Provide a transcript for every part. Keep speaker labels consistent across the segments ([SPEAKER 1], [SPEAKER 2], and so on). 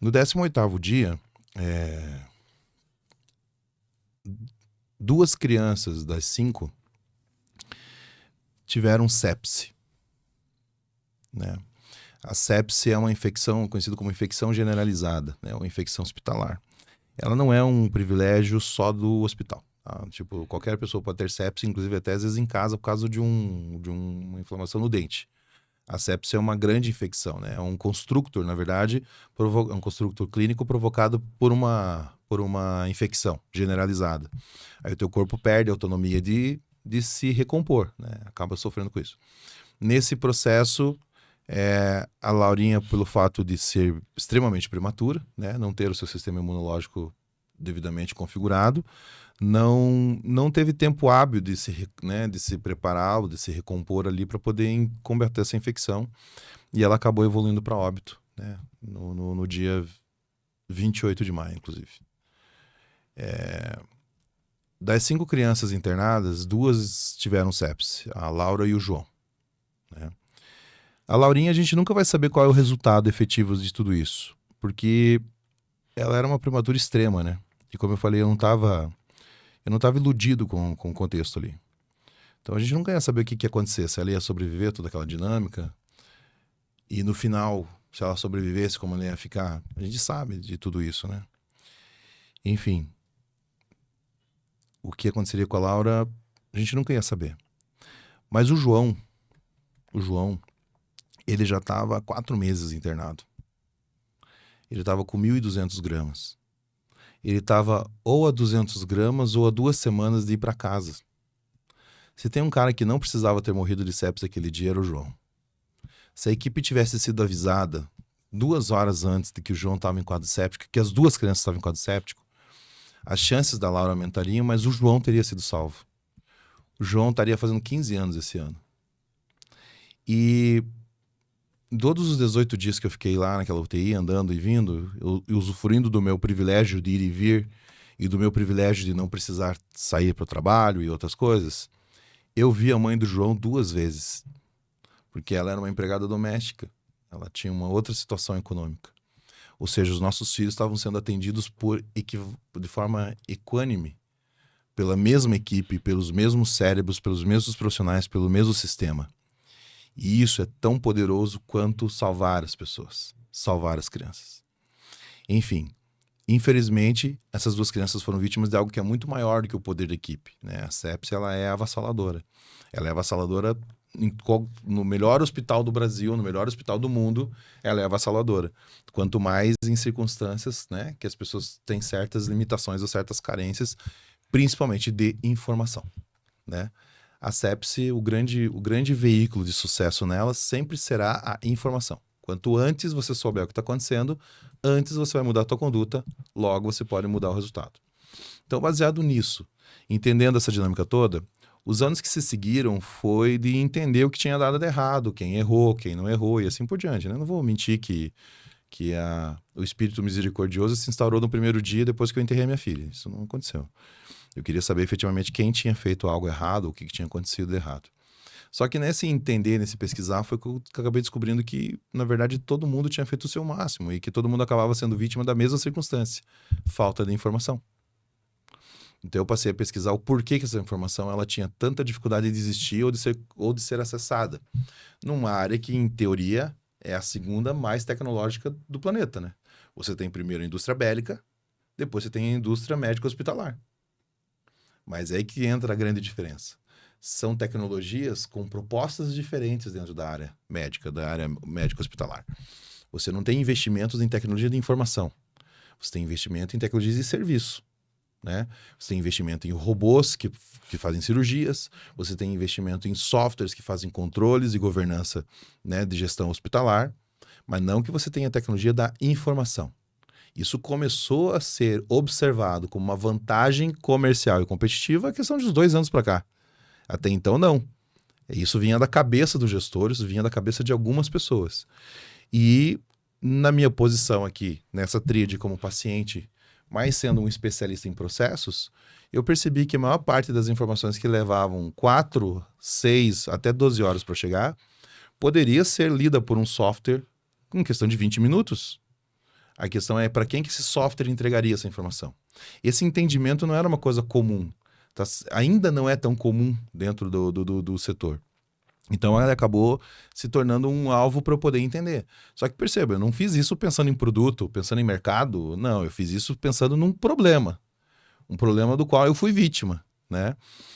[SPEAKER 1] No 18º dia, 2 crianças das 5 tiveram sepse, né? A sepse é uma infecção conhecida como infecção generalizada, né? Uma infecção hospitalar. Ela não é um privilégio só do hospital. Tá? Tipo, qualquer pessoa pode ter sepse, inclusive até às vezes em casa, por causa de uma inflamação no dente. A sepse é uma grande infecção, né? É um constructor, na verdade, um constructor clínico provocado por uma infecção generalizada. Aí o teu corpo perde a autonomia de se recompor, né? Acaba sofrendo com isso. Nesse processo, a Laurinha, pelo fato de ser extremamente prematura, né? Não ter o seu sistema imunológico devidamente configurado, não teve tempo hábil de se preparar ou de se recompor ali para poder combater essa infecção, e ela acabou evoluindo para óbito, né? No dia 28 de maio, inclusive. Das 5 crianças internadas, 2 tiveram sepse, a Laura e o João, né? A Laurinha, a gente nunca vai saber qual é o resultado efetivo de tudo isso, porque ela era uma prematura extrema, né? E como eu falei, eu não estava iludido com o contexto ali. Então a gente nunca ia saber o que ia acontecer, se ela ia sobreviver toda aquela dinâmica, e no final, se ela sobrevivesse, como ela ia ficar. A gente sabe de tudo isso, né? Enfim, o que aconteceria com a Laura, a gente nunca ia saber. Mas o João, ele já estava há 4 meses internado. Ele estava com 1.200 gramas. Ele estava ou a 200 gramas ou a 2 semanas de ir para casa. Se tem um cara que não precisava ter morrido de sepsis aquele dia, era o João. Se a equipe tivesse sido avisada 2 horas antes de que o João estava em quadro séptico, que as 2 crianças estavam em quadro séptico, as chances da Laura aumentariam, mas o João teria sido salvo. O João estaria fazendo 15 anos esse ano. E todos os 18 dias que eu fiquei lá naquela UTI, andando e vindo, eu usufruindo do meu privilégio de ir e vir, e do meu privilégio de não precisar sair para o trabalho e outras coisas, eu vi a mãe do João 2 vezes, porque ela era uma empregada doméstica, ela tinha uma outra situação econômica. Ou seja, os nossos filhos estavam sendo atendidos de forma equânime, pela mesma equipe, pelos mesmos cérebros, pelos mesmos profissionais, pelo mesmo sistema. E isso é tão poderoso quanto salvar as pessoas, salvar as crianças. Enfim, infelizmente, essas 2 crianças foram vítimas de algo que é muito maior do que o poder da equipe, né? A sepse, ela é avassaladora. Ela é avassaladora no melhor hospital do Brasil, no melhor hospital do mundo, ela é avassaladora. Quanto mais em circunstâncias, né, que as pessoas têm certas limitações ou certas carências, principalmente de informação, né? A sepse, o grande veículo de sucesso nela sempre será a informação. Quanto antes você souber o que está acontecendo, antes você vai mudar a tua conduta, logo você pode mudar o resultado. Então, baseado nisso, entendendo essa dinâmica toda, os anos que se seguiram foi de entender o que tinha dado de errado, quem errou, quem não errou e assim por diante, né? Não vou mentir que o espírito misericordioso se instaurou no primeiro dia depois que eu enterrei minha filha. Isso não aconteceu. Eu queria saber efetivamente quem tinha feito algo errado, o que tinha acontecido de errado. Só que nesse entender, nesse pesquisar, foi que eu acabei descobrindo que, na verdade, todo mundo tinha feito o seu máximo e que todo mundo acabava sendo vítima da mesma circunstância, falta de informação. Então eu passei a pesquisar o porquê que essa informação ela tinha tanta dificuldade de existir ou de ser acessada. Numa área que, em teoria, é a segunda mais tecnológica do planeta, né? Você tem primeiro a indústria bélica, depois você tem a indústria médico-hospitalar. Mas é aí que entra a grande diferença. São tecnologias com propostas diferentes dentro da área médica, da área médico-hospitalar. Você não tem investimentos em tecnologia de informação. Você tem investimento em tecnologias de serviço, né? Você tem investimento em robôs que fazem cirurgias, você tem investimento em softwares que fazem controles e governança, né, de gestão hospitalar, mas não que você tenha a tecnologia da informação. Isso começou a ser observado como uma vantagem comercial e competitiva a questão de uns 2 anos para cá. Até então, não. Isso vinha da cabeça dos gestores, vinha da cabeça de algumas pessoas. E na minha posição aqui, nessa tríade como paciente, mas sendo um especialista em processos, eu percebi que a maior parte das informações que levavam 4, 6, até 12 horas para chegar, poderia ser lida por um software em questão de 20 minutos. A questão é para quem que esse software entregaria essa informação. Esse entendimento não era uma coisa comum. Tá? Ainda não é tão comum dentro do setor. Então, ela acabou se tornando um alvo para eu poder entender. Só que perceba, eu não fiz isso pensando em produto, pensando em mercado. Não, eu fiz isso pensando num problema. Um problema do qual eu fui vítima, né?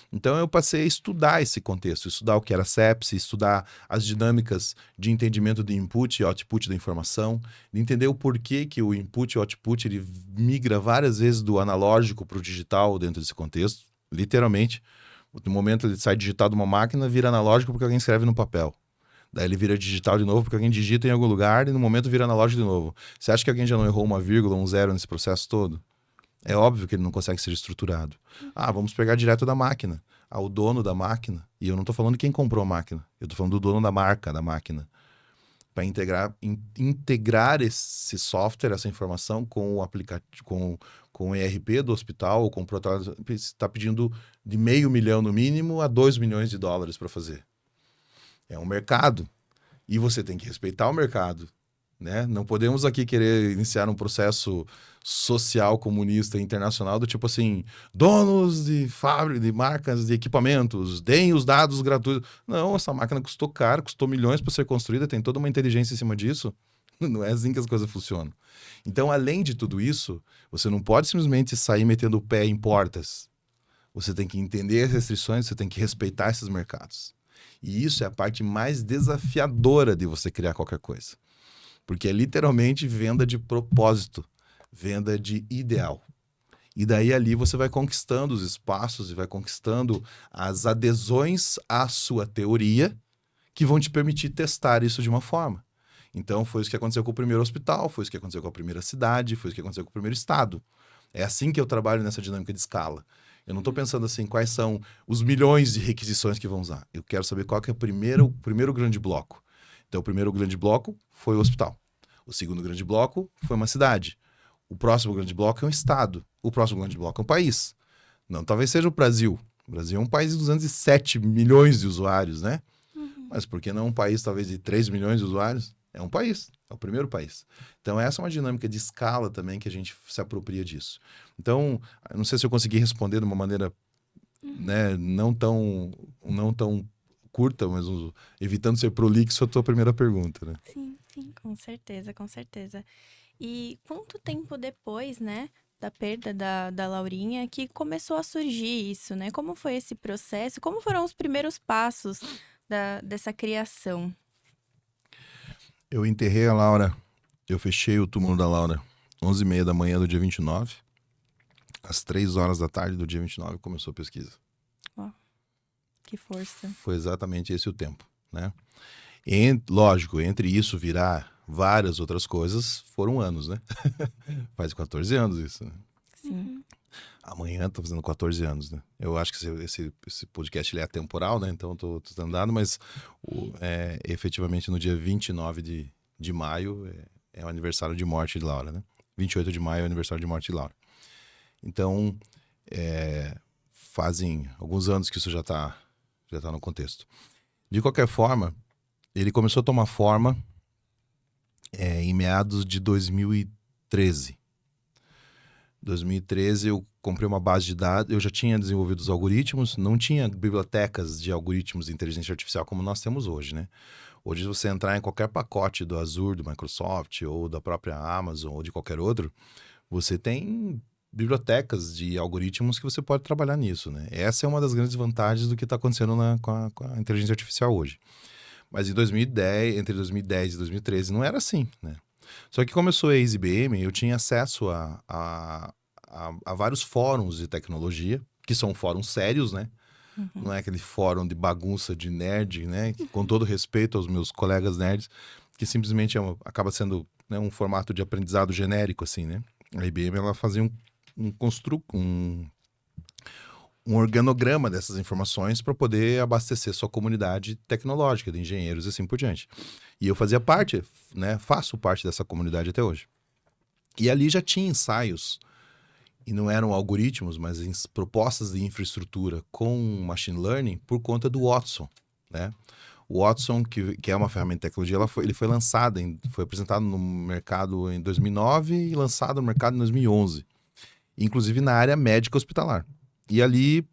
[SPEAKER 1] Então, eu passei a estudar esse contexto, estudar o que era sepsi, estudar as dinâmicas de entendimento de input e output da informação, de entender o porquê que o input e o output ele migra várias vezes do analógico para o digital dentro desse contexto, literalmente. No momento ele sai digital de uma máquina, vira analógico porque alguém escreve no papel. Daí ele vira digital de novo porque alguém digita em algum lugar e no momento vira analógico de novo. Você acha que alguém já não errou uma vírgula, um zero nesse processo todo? É óbvio que ele não consegue ser estruturado. Vamos pegar direto da máquina. O dono da máquina. E eu não estou falando quem comprou a máquina. Eu estou falando do dono da marca da máquina. Para integrar esse software, essa informação com o aplicativo, com o ERP do hospital, ou com o protocolo, você está pedindo de $500 mil no mínimo a $2 milhões para fazer. É um mercado. E você tem que respeitar o mercado. Né? Não podemos aqui querer iniciar um processo social comunista internacional do tipo assim, donos de fábricas, de marcas, de equipamentos, deem os dados gratuitos. Não, essa máquina custou caro, custou milhões para ser construída, tem toda uma inteligência em cima disso. Não é assim que as coisas funcionam. Então, além de tudo isso, você não pode simplesmente sair metendo o pé em portas. Você tem que entender as restrições, você tem que respeitar esses mercados. E isso é a parte mais desafiadora de você criar qualquer coisa. Porque é literalmente venda de propósito, venda de ideal. E daí ali você vai conquistando os espaços e vai conquistando as adesões à sua teoria que vão te permitir testar isso de uma forma. Então foi isso que aconteceu com o primeiro hospital, foi isso que aconteceu com a primeira cidade, foi isso que aconteceu com o primeiro estado. É assim que eu trabalho nessa dinâmica de escala. Eu não estou pensando assim, quais são os milhões de requisições que vão usar. Eu quero saber qual que é o primeiro grande bloco. Então, o primeiro grande bloco foi o hospital. O segundo grande bloco foi uma cidade. O próximo grande bloco é um estado. O próximo grande bloco é um país. Não, talvez seja o Brasil. O Brasil é um país de 207 milhões de usuários, né? Mas por que não um país talvez de 3 milhões de usuários? É um país, é o primeiro país. Então essa é uma dinâmica de escala também que a gente se apropria disso. Então, eu não sei se eu consegui responder de uma maneira né, não tão curta, mas evitando ser prolixo a tua primeira pergunta, né?
[SPEAKER 2] Sim, com certeza, com certeza. E quanto tempo depois, né, da perda da Laurinha, que começou a surgir isso, né? Como foi esse processo? Como foram os primeiros passos dessa criação?
[SPEAKER 1] Eu enterrei a Laura, eu fechei o túmulo da Laura 11h30 da manhã do dia 29. Às 3 horas da tarde do dia 29 começou a pesquisa.
[SPEAKER 2] Ó, que força.
[SPEAKER 1] Foi exatamente esse o tempo, né? Lógico, entre isso virar várias outras coisas, foram anos, né? Faz 14 anos isso, né?
[SPEAKER 2] Sim.
[SPEAKER 1] Amanhã tô fazendo 14 anos, né? Eu acho que esse podcast ele é atemporal, né? Então tô dando dado, mas efetivamente no dia 29 de maio é o aniversário de morte de Laura, né? 28 de maio é o aniversário de morte de Laura. Então, fazem alguns anos que isso já tá no contexto. De qualquer forma, ele começou a tomar forma em meados de 2013. 2013 eu comprei uma base de dados, eu já tinha desenvolvido os algoritmos, não tinha bibliotecas de algoritmos de inteligência artificial como nós temos hoje, né? Hoje, se você entrar em qualquer pacote do Azure, do Microsoft, ou da própria Amazon, ou de qualquer outro, você tem bibliotecas de algoritmos que você pode trabalhar nisso, né? Essa é uma das grandes vantagens do que está acontecendo com a inteligência artificial hoje. Mas entre 2010 e 2013 não era assim, né? Só que como eu sou ex-IBM, eu tinha acesso a vários fóruns de tecnologia, que são fóruns sérios, né? Não é aquele fórum de bagunça de nerd, né? Com todo respeito aos meus colegas nerds, que simplesmente acaba sendo, né, um formato de aprendizado genérico, assim, né? A IBM, ela fazia um organograma dessas informações para poder abastecer sua comunidade tecnológica, de engenheiros e assim por diante. E eu fazia parte, né, faço parte dessa comunidade até hoje. E ali já tinha ensaios, e não eram algoritmos, mas propostas de infraestrutura com machine learning por conta do Watson, né? O Watson, que é uma ferramenta de tecnologia, ele foi lançado, foi apresentado no mercado em 2009 e lançado no mercado em 2011. Inclusive na área médica hospitalar. E ali,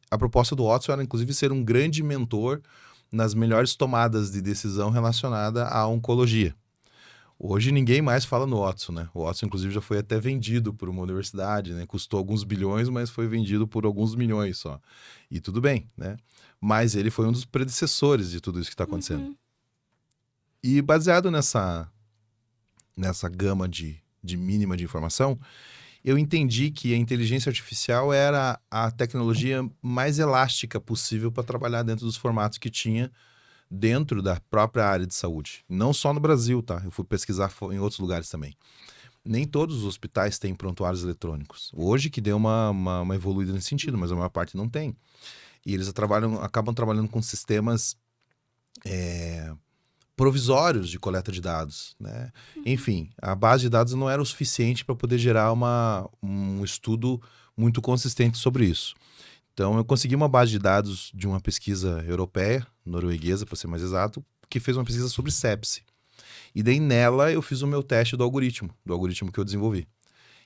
[SPEAKER 1] a proposta do Watson era, inclusive, ser um grande mentor nas melhores tomadas de decisão relacionada à oncologia. Hoje ninguém mais fala no Watson, né? O Watson, inclusive, já foi até vendido por uma universidade, né? Custou alguns bilhões, mas foi vendido por alguns milhões só. E tudo bem, né? Mas ele foi um dos predecessores de tudo isso que está acontecendo.
[SPEAKER 2] Uhum.
[SPEAKER 1] E baseado nessa gama de mínima de informação, eu entendi que a inteligência artificial era a tecnologia mais elástica possível para trabalhar dentro dos formatos que tinha dentro da própria área de saúde. Não só no Brasil, tá? Eu fui pesquisar em outros lugares também. Nem todos os hospitais têm prontuários eletrônicos. Hoje que deu uma evoluída nesse sentido, mas a maior parte não tem. E eles acabam trabalhando com sistemas provisórios de coleta de dados, né? Enfim, a base de dados não era o suficiente para poder gerar um estudo muito consistente sobre isso. Então, eu consegui uma base de dados de uma pesquisa europeia, norueguesa, para ser mais exato, que fez uma pesquisa sobre sepse. E daí, nela, eu fiz o meu teste do algoritmo que eu desenvolvi.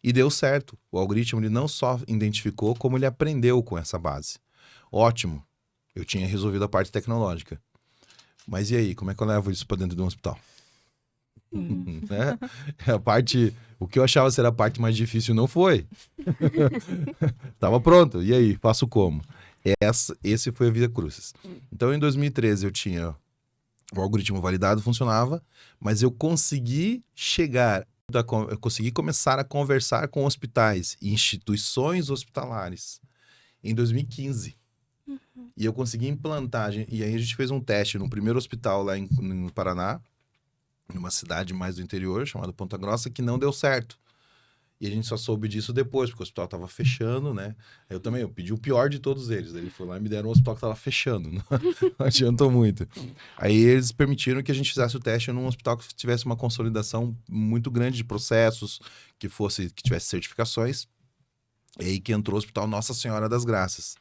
[SPEAKER 1] E deu certo. O algoritmo ele não só identificou, como ele aprendeu com essa base. Ótimo. Eu tinha resolvido a parte tecnológica. Mas e aí, como é que eu levo isso para dentro de um hospital? Né? O que eu achava ser a parte mais difícil não foi. Tava pronto. E aí, faço como? Esse foi a Via Crucis. Então, em 2013, eu tinha o algoritmo validado, funcionava, mas eu consegui eu consegui começar a conversar com hospitais e instituições hospitalares em 2015. E eu consegui implantar, e aí a gente fez um teste no primeiro hospital lá no Paraná, numa cidade mais do interior, chamada Ponta Grossa, que não deu certo. E a gente só soube disso depois, porque o hospital estava fechando, né? Eu pedi o pior de todos eles. Ele foi lá e me deram um hospital que estava fechando. Não adiantou muito. Aí eles permitiram que a gente fizesse o teste num hospital que tivesse uma consolidação muito grande de processos, que tivesse certificações. E aí que entrou o Hospital Nossa Senhora das Graças,